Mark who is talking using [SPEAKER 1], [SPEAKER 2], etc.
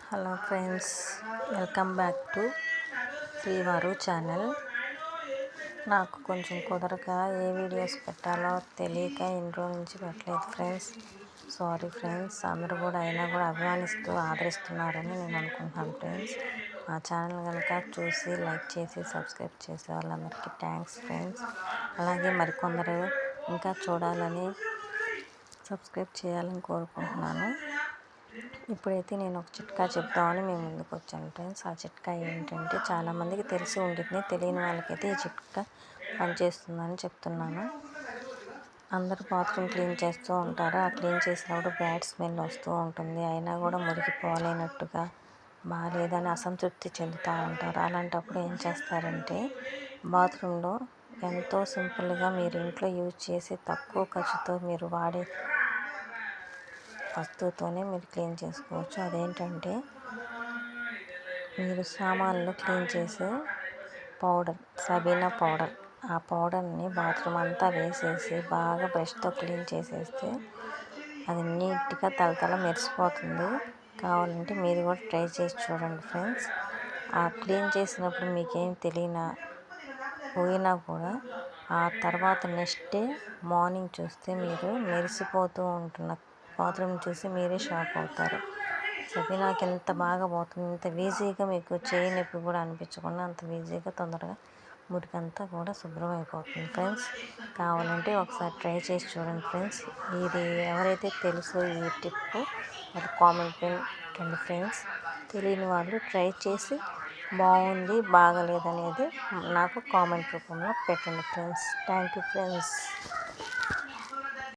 [SPEAKER 1] Hello friends, welcome back to శ్రీవారు channel. నాకు కొంచెం కుదరక ఏ వీడియోస్ పెట్టాలో తెలియక ఇన్ని రోజుల నుంచి పెట్టలేదు ఫ్రెండ్స్. Sorry friends. అందరూ కూడా అయినా కూడా అభిమానిస్తూ ఆదరిస్తున్నారని నేను అనుకుంటున్నాను ఫ్రెండ్స్. మా ఛానల్ కనుక చూసి లైక్ చేసి సబ్స్క్రైబ్ చేసే వాళ్ళందరికీ థ్యాంక్స్ ఫ్రెండ్స్. అలాగే మరికొందరు ఇంకా చూడాలని సబ్స్క్రైబ్ చేయాలని కోరుకుంటున్నాను. ఇప్పుడైతే నేను ఒక చిట్కా చెప్తామని మేము ముందుకు వచ్చాను ఫ్రెండ్స్. ఆ చిట్కా ఏంటంటే చాలామందికి తెలిసి ఉంటుంది, తెలియని వాళ్ళకైతే ఈ చిట్కా పనిచేస్తుందని చెప్తున్నాను. అందరూ బాత్రూమ్ క్లీన్ చేస్తూ ఉంటారు. ఆ క్లీన్ చేసినప్పుడు బ్యాడ్ స్మెల్ వస్తూ ఉంటుంది. అయినా కూడా మురికిపోలేనట్టుగా బాగాలేదని అసంతృప్తి చెందుతూ ఉంటారు. అలాంటప్పుడు ఏం చేస్తారంటే బాత్రూంలో ఎంతో సింపుల్గా మీరు ఇంట్లో యూజ్ చేసి తక్కువ ఖర్చుతో మీరు వాడే వస్తువుతోనే మీరు క్లీన్ చేసుకోవచ్చు. అదేంటంటే మీరు సామాన్లు క్లీన్ చేసే పౌడర్, సబీనా పౌడర్. ఆ పౌడర్ని బాత్రూమ్ అంతా వేసేసి బాగా బ్రష్తో క్లీన్ చేసేస్తే అది నీట్గా తలతల మెరిసిపోతుంది. కావాలంటే మీరు కూడా ట్రై చేసి చూడండి ఫ్రెండ్స్. ఆ క్లీన్ చేసినప్పుడు మీకేం పోయినా కూడా ఆ తర్వాత నెక్స్ట్ డే మార్నింగ్ చూస్తే మీరు మెరిసిపోతూ ఉంటున్న బాత్రూమ్ చూసి మీరే షాక్ అవుతారు. సబీనాకి ఎంత బాగా పోతుంది, ఇంత ఈజీగా మీకు చేయి నొప్పి కూడా అనిపించకుండా అంత ఈజీగా తొందరగా మురికంతా కూడా శుభ్రం అయిపోతుంది ఫ్రెండ్స్. కావాలంటే ఒకసారి ట్రై చేసి చూడండి ఫ్రెండ్స్. ఇది ఎవరైతే తెలుసో ఈ టిప్ అది కామెంట్ పెట్టండి ఫ్రెండ్స్. తెలియని వాళ్ళు ట్రై చేసి బాగుంది బాగలేదనేది నాకు కామెంట్ రూపంలో పెట్టండి ఫ్రెండ్స్. Thank you friends.